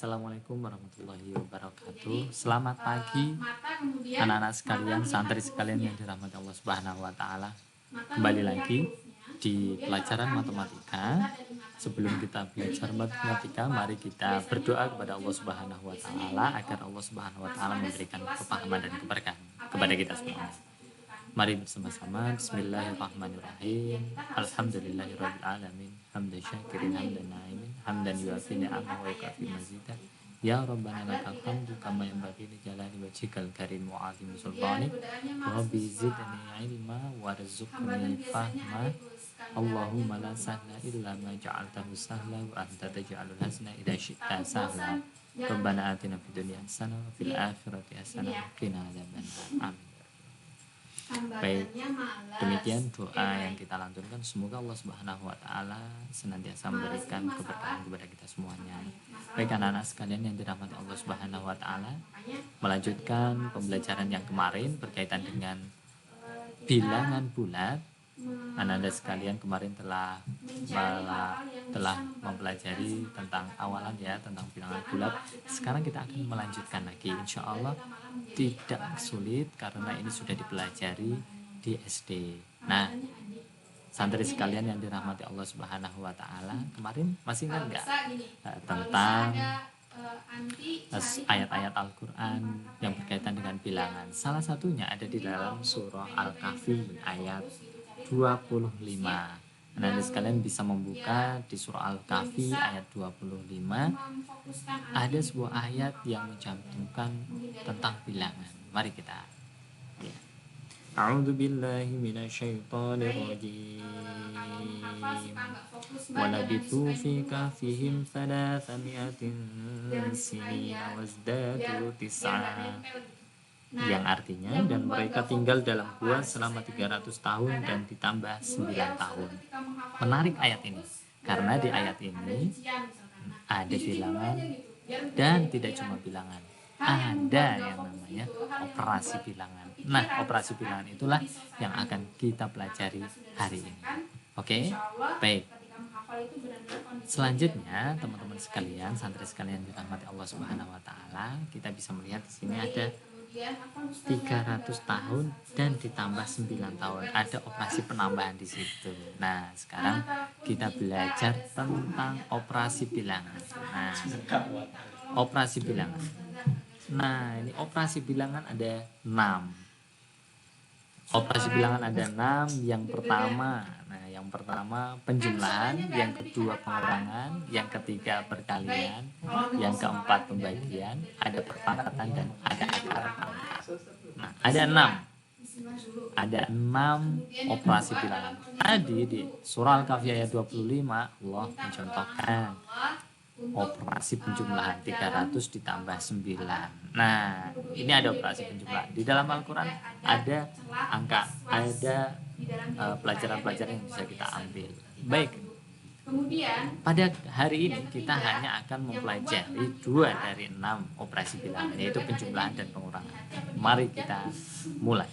Assalamualaikum warahmatullahi wabarakatuh. Selamat pagi anak-anak sekalian, santri sekalian yang dirahmati Allah Subhanahu wa taala. Kembali lagi di pelajaran matematika. Sebelum kita belajar matematika, mari kita berdoa kepada Allah Subhanahu wa taala agar Allah Subhanahu wa taala memberikan kepahaman dan keberkahan kepada kita semua. Mari bersama-sama. Bismillahirrahmanirrahim. Alhamdulillahirabbil alamin. Hamdan syakirin hamdan na'imin. Hamdan yuafi ni'amahu wa yukafi mazidah. Ya Rabbana lakal hamdu kama yanbaghi li jalali wajhikal karim wa 'azimi sultanik. Rabbi zidni ilma warzuqni fahma. Allahumma la sahla illa ma ja'altahu sahla wa anta taj'alul hazna idza syi'ta sahla. Rabbana atina fid dunya hasanah wa fil akhirati hasanah wa qina adzabannar. Amin. Baik, demikian doa yang kita lantunkan. Semoga Allah Subhanahu wa taala senantiasa memberikan keberkahan kepada kita semuanya. Baik anak-anak sekalian yang dirahmati Allah Subhanahu wa taala, melanjutkan pembelajaran yang kemarin berkaitan dengan bilangan bulat. Anak-anak sekalian kemarin telah mempelajari tentang awalan ya, tentang bilangan bulat. Sekarang kita akan melanjutkan lagi, insya Allah tidak sulit karena ini sudah dipelajari di SD. Nah, santri sekalian yang dirahmati Allah Subhanahu wa taala, kemarin masih ingat nggak tentang ayat-ayat Al-Quran yang berkaitan dengan bilangan? Salah satunya ada di dalam surah Al-Kahfi ayat 25. Anda sekalian bisa membuka di surah Al-Kahfi ayat 25. Ada sebuah ayat yang mencantumkan tentang bilangan. Mari kita ya. A'udzu billahi minasyaitonir rajim. Walabithu fi kahfihim 300 sinina wazdadu tis'a. Yang artinya, dan mereka tinggal dalam gua selama 300 tahun dan ditambah 9 tahun. Menarik ayat ini, karena di ayat ini ada bilangan dan tidak cuma bilangan, ada yang namanya operasi bilangan. Nah, operasi bilangan itulah yang akan kita pelajari hari ini. Oke, baik. Selanjutnya, teman-teman sekalian, santri sekalian dirahmati Allah Subhanahu wa taala, kita bisa melihat di sini ada 300 tahun dan ditambah 9 tahun. Ada operasi penambahan di situ. Nah, sekarang kita belajar tentang operasi bilangan. Nah, operasi bilangan. Nah, ini operasi bilangan ada 6. Operasi bilangan ada 6. Yang pertama penjumlahan, yang kedua pengurangan, yang ketiga perkalian, yang keempat pembagian, ada perpangkatan dan ada akar pangkat. Nah, ada 6 operasi bilangan. Tadi di surah Al-Kahfi ayat 25 Allah mencontohkan operasi penjumlahan 300 ditambah 9. Nah, ini ada operasi penjumlahan. Di dalam Al-Quran ada angka, ada pelajaran-pelajaran yang bisa kita ambil. Baik, pada hari ini kita hanya akan mempelajari 2 dari 6 operasi bilangan, yaitu penjumlahan dan pengurangan. Mari kita mulai.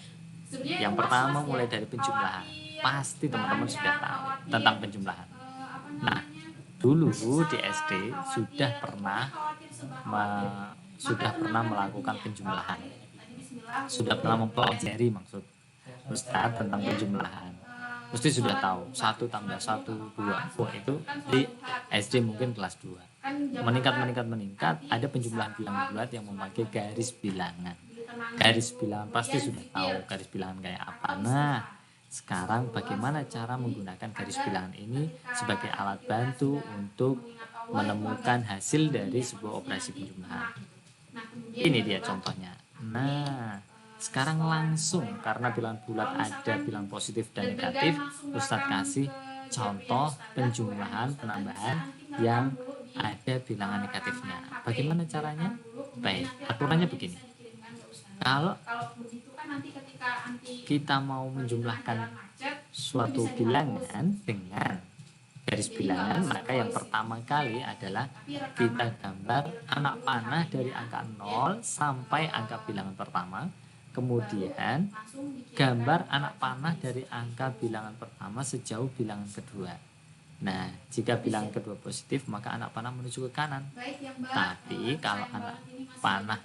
Yang pertama mulai dari penjumlahan. Pasti teman-teman sudah tahu tentang penjumlahan. Nah, dulu di SD sudah pernah melakukan penjumlahan, sudah pernah mempelajari maksud Ustaz tentang penjumlahan. Mesti sudah tahu 1 tambah 1 2. Oh, itu di SD mungkin kelas 2. Meningkat ada penjumlahan bilangan bulat yang memakai garis bilangan. Garis bilangan pasti sudah tahu garis bilangan kayak apa. Nah, sekarang bagaimana cara menggunakan garis bilangan ini sebagai alat bantu untuk menemukan hasil dari sebuah operasi penjumlahan. Ini dia contohnya. Nah, sekarang langsung, karena bilangan bulat ada bilangan positif dan negatif, Ustadz kasih contoh penjumlahan penambahan yang ada bilangan negatifnya. Bagaimana caranya? Baik, aturannya begini. Kalau kita mau menjumlahkan suatu bilangan dengan garis bilangan, maka yang pertama kali adalah kita gambar anak panah dari angka 0 sampai angka bilangan pertama. Kemudian gambar anak panah dari angka bilangan pertama sejauh bilangan kedua. Nah, jika bilangan kedua positif, maka anak panah menuju ke kanan. Tapi kalau anak panah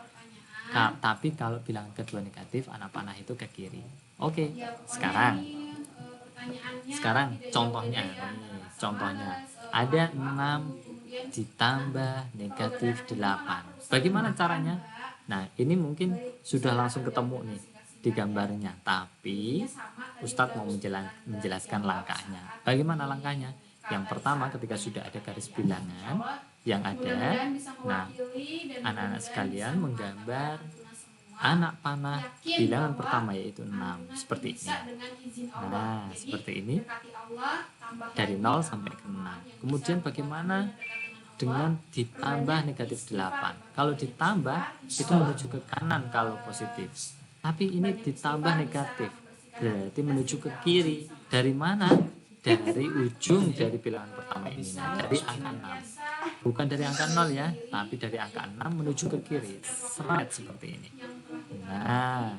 tapi kalau bilangan kedua negatif, anak panah itu ke kiri. Oke. Sekarang contohnya ada 6 ditambah negatif 8. Bagaimana caranya? Nah, ini mungkin sudah langsung ketemu nih di gambarnya, tapi Ustadz mau menjelaskan langkahnya. Bagaimana langkahnya? Yang pertama, ketika sudah ada garis bilangan yang ada, nah, anak-anak sekalian menggambar anak panah bilangan pertama yaitu 6 seperti ini. Nah, seperti ini dari 0 sampai ke 6. Kemudian bagaimana dengan ditambah negatif 8? Kalau ditambah itu menuju ke kanan kalau positif. Tapi ini ditambah negatif, berarti menuju ke kiri. Dari mana? Dari ujung dari bilangan pertama ini. Nah, dari angka 6. Bukan dari angka 0 ya, tapi dari angka 6 menuju ke kiri. Seret seperti ini. Nah,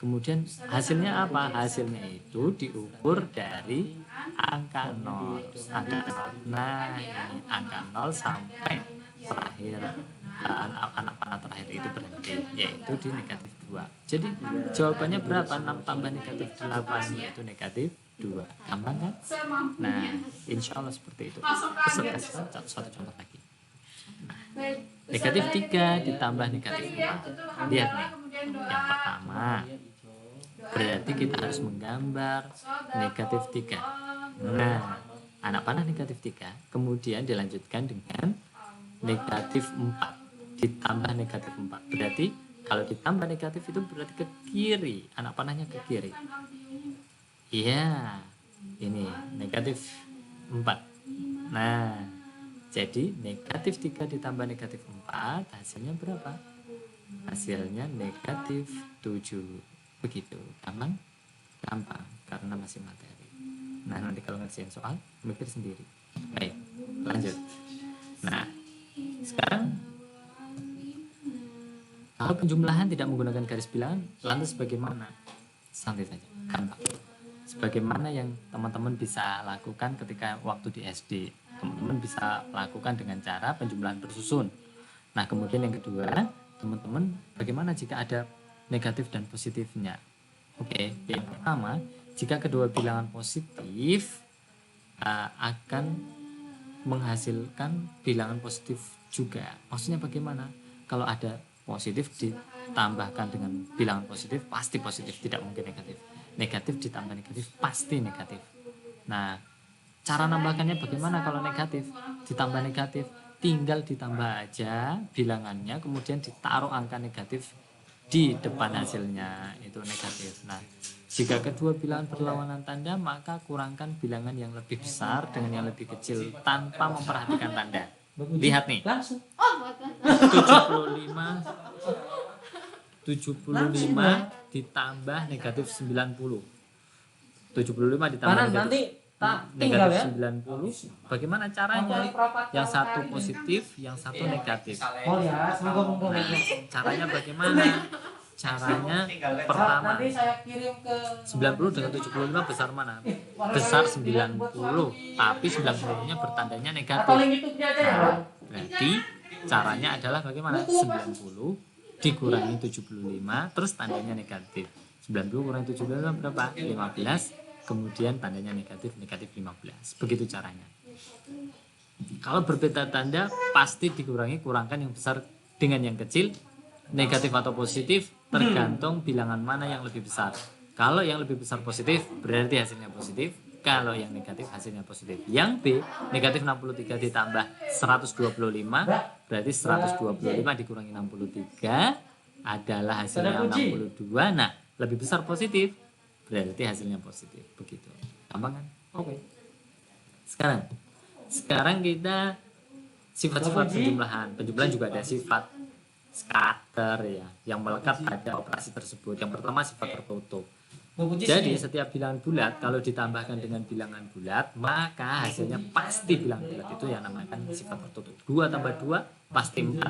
kemudian hasilnya apa? Hasilnya itu diukur dari angka 0. Nah, ini angka 0 sampai terakhir anak panah terakhir itu berhenti, yaitu di negatif 2. Jadi jawabannya berapa? 6 tambah negatif 8 yaitu negatif 2. Gampang kan? Nah, insya Allah seperti itu. Satu contoh lagi. Negatif 3 ditambah negatif 4. Lihat nih, yang pertama berarti kita harus menggambar negatif 3. Nah, anak panah negatif 3, kemudian dilanjutkan dengan negatif 4 ditambah negatif 4. Berarti kalau ditambah negatif itu berarti ke kiri, anak panahnya ke kiri. Iya, ini negatif 4. Nah, jadi negatif 3 ditambah negatif 4 hasilnya berapa? Hasilnya negatif 7. Begitu, gampang? Gampang, karena masih materi. Nah, nanti kalau ngerjain soal, mikir sendiri. Baik, lanjut. Nah, sekarang kalau penjumlahan tidak menggunakan garis bilangan, lantas bagaimana? Santai saja, gampang. Sebagaimana yang teman-teman bisa lakukan ketika waktu di SD. Teman-teman bisa lakukan dengan cara penjumlahan bersusun. Nah, kemudian yang kedua, teman-teman bagaimana jika ada negatif dan positifnya? Oke, yang pertama, jika kedua bilangan positif akan menghasilkan bilangan positif juga. Maksudnya bagaimana? Kalau ada positif ditambahkan dengan bilangan positif, pasti positif, tidak mungkin negatif. Negatif ditambah negatif, pasti negatif. Nah, cara nambahkannya bagaimana kalau negatif? Ditambah negatif, tinggal ditambah aja bilangannya, kemudian ditaruh angka negatif di depan hasilnya, itu negatif. Nah, jika kedua bilangan berlawanan tanda, maka kurangkan bilangan yang lebih besar dengan yang lebih kecil tanpa memperhatikan tanda. Lihat nih, 75 ditambah negatif 90. 75 ditambah negatif 90. Bagaimana caranya? Yang satu positif, yang satu negatif. Nah, caranya bagaimana? Caranya pertama, 90 dengan 75 besar mana? Besar 90, tapi 90-nya bertandanya negatif. Nah, berarti caranya adalah bagaimana? 90 dikurangi 75, terus tandanya negatif. 90 kurangi 75 berapa? 15, kemudian tandanya negatif 15. Begitu caranya. Kalau berbeda tanda, pasti kurangkan yang besar dengan yang kecil, negatif atau positif, tergantung bilangan mana yang lebih besar. Kalau yang lebih besar positif, berarti hasilnya positif. Kalau yang negatif, hasilnya positif. Yang B, negatif 63 ditambah 125, berarti 125 dikurangi 63 adalah hasilnya 62. Nah, lebih besar positif, berarti hasilnya positif. Begitu. Gampang kan? Oke. Sekarang kita sifat-sifat penjumlahan. Penjumlahan juga ada sifat scatter ya, yang melekat pada operasi tersebut. Yang pertama sifat tertutup. Jadi setiap bilangan bulat kalau ditambahkan dengan bilangan bulat, maka hasilnya pasti bilangan bulat. Itu yang namakan sifat tertutup. 2 tambah 2 pasti 4.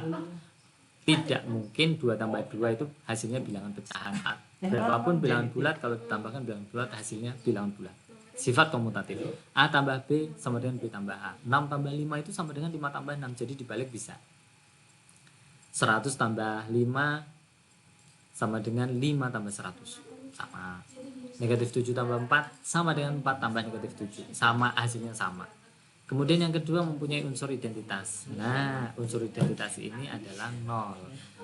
Tidak mungkin 2 tambah 2 itu hasilnya bilangan pecahan. Berapapun bilangan bulat, kalau ditambahkan bilangan bulat hasilnya bilangan bulat. Sifat komutatif. A tambah B sama dengan B tambah A. 6 tambah 5 itu sama dengan 5 tambah 6. Jadi dibalik bisa. 100 tambah 5 sama dengan 5 tambah 100. Sama. Negatif 7 tambah 4 sama dengan 4 tambah negatif 7. Sama, hasilnya sama. Kemudian yang kedua mempunyai unsur identitas. Nah, unsur identitas ini adalah 0.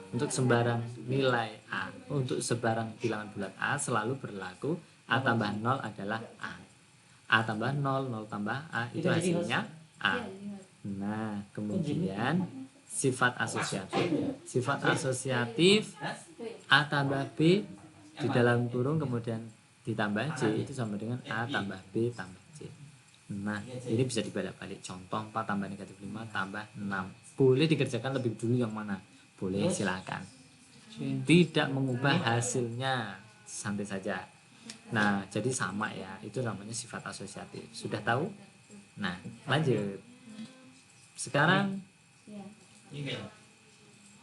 Untuk sembarang nilai A, untuk sebarang bilangan bulat A selalu berlaku A tambah 0 adalah A. A tambah 0, 0 tambah A itu hasilnya A. Nah, kemudian sifat asosiatif. Sifat asosiatif A tambah B di dalam kurung kemudian ditambah C itu sama dengan A tambah B tambah C. Nah, ini bisa dibalik-balik. Contoh 4 tambah negatif 5 tambah 6. Boleh dikerjakan lebih dulu yang mana? Boleh, silakan. Tidak mengubah hasilnya, santai saja. Nah, jadi sama ya. Itu namanya sifat asosiatif. Sudah tahu? Nah, lanjut. Sekarang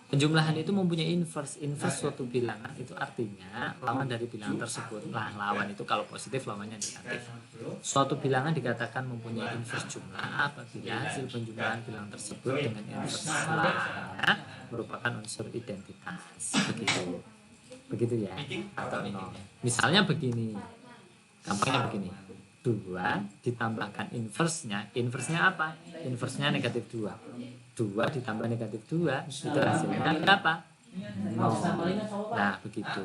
penjumlahan itu mempunyai inverse. Inverse suatu bilangan itu artinya lawan dari bilangan tersebut. Lah, lawan itu kalau positif lawannya negatif. Suatu bilangan dikatakan mempunyai inverse jumlah apabila hasil penjumlahan bilangan tersebut dengan inverse lainnya merupakan unsur identitas. Begitu ya, atau 0. Misalnya begini. Gampangnya begini. 2 ditambahkan inverse-nya. Inverse-nya apa? Inverse-nya negatif 2. 2 ditambah negatif 2 itu hasilnya berapa? 0. Nah, begitu.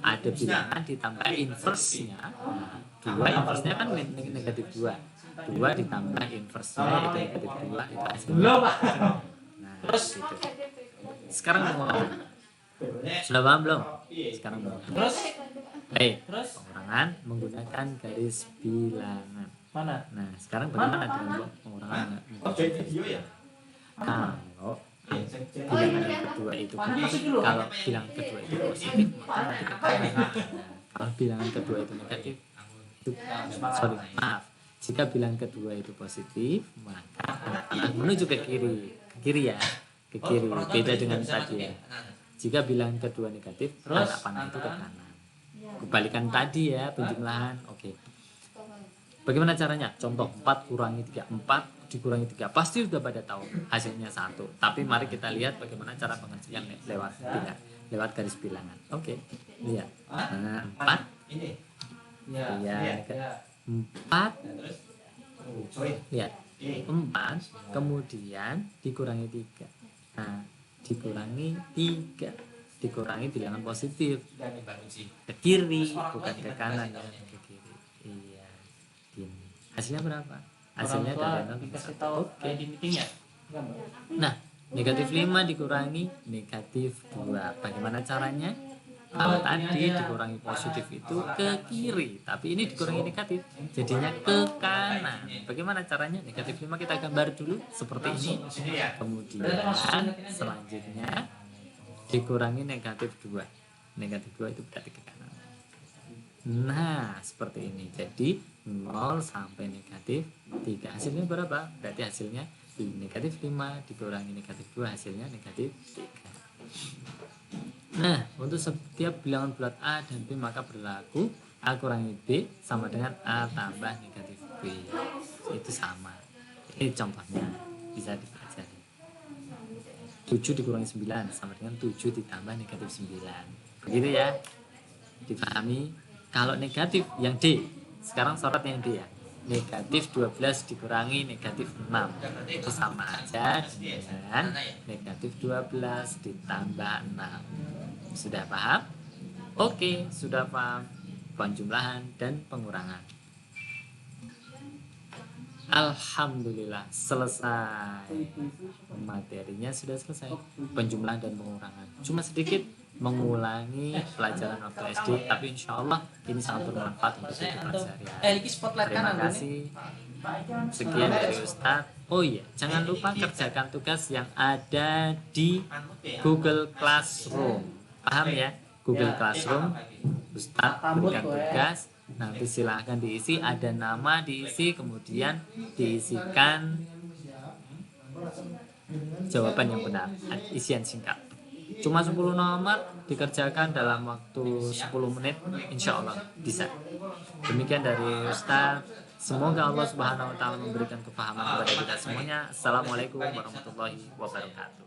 Ada bilangan ditambah inverse-nya. 2 inverse-nya kan negatif 2. 2 ditambah inverse-nya itu negatif 2 itu hasilnya. Nah, gitu. Sekarang mau ngomong. Sudah paham belum? Sekarang mau ngomong. Baik, pengurangan menggunakan garis bilangan. Mana? Nah, sekarang bagaimana dengan pengurangan? Kalau bilangan yang kedua itu kalau bilangan kedua itu positif maka nanti kalau bilangan kedua itu negatif itu jika bilangan kedua itu positif maka menuju ke kiri ya, ke kiri, beda dengan tadi ya. Jika bilangan kedua negatif anak panah itu ke kanan, kebalikan tadi ya penjumlahan. Oke. Bagaimana caranya? Contoh 4 kurangi 3, 4 dikurangi 3. Pasti sudah pada tahu hasilnya 1. Tapi mari kita lihat bagaimana cara pengerjaan lewat bilangan, lewat garis bilangan. Oke. Lihat. Nah, 4. Lihat. 4. Lihat. 4 kemudian dikurangi 3. Nah, dikurangi 3. Dikurangi bilangan positif. Ke kiri, bukan ke kanan ya, ke kiri. Iya. Gini. Hasilnya berapa? Hasilnya dari 0 sampai 1. Oke. Nah, negatif 5 dikurangi negatif 2. Bagaimana caranya? Kalau tadi dikurangi positif itu ke kiri, tapi ini dikurangi negatif, jadinya ke kanan. Bagaimana caranya? Negatif 5 kita gambar dulu seperti ini. Kemudian selanjutnya dikurangi negatif 2. Negatif 2 itu berarti ke kanan. Nah, seperti ini. Jadi 0 sampai negatif 3. Hasilnya berapa? Berarti hasilnya negatif 5 dikurangi negatif 2 hasilnya negatif 3. Nah, untuk setiap bilangan bulat A dan B maka berlaku A kurangi B sama dengan A tambah negatif B. Itu sama. Ini contohnya bisa dipelajari. 7 dikurangi 9 sama dengan 7 ditambah negatif 9. Begitu ya. Dipahami? Kalau negatif yang D. Sekarang sorot yang D ya. Negatif 12 dikurangi negatif 6 itu sama aja dengan negatif 12 ditambah 6. Sudah paham? Oke, sudah paham penjumlahan dan pengurangan. Alhamdulillah selesai. Materinya sudah selesai. Penjumlahan dan pengurangan. Cuma sedikit mengulangi pelajaran waktu SD, tapi insya Allah ini sangat bermanfaat untuk kehidupan sehari-hari. Terima kasih. Sekian dari Ustadz. Oh iya, jangan lupa kerjakan tugas yang ada di Google Classroom. Paham ya? Google Classroom. Ustadz berikan tugas. Nanti silahkan diisi, ada nama diisi, kemudian diisikan jawaban yang benar, isian singkat. Cuma 10 nomor dikerjakan dalam waktu 10 menit, insya Allah bisa. Demikian dari Ustaz. Semoga Allah Subhanahu wa taala memberikan kepahaman kepada kita semuanya. Assalamualaikum warahmatullahi wabarakatuh.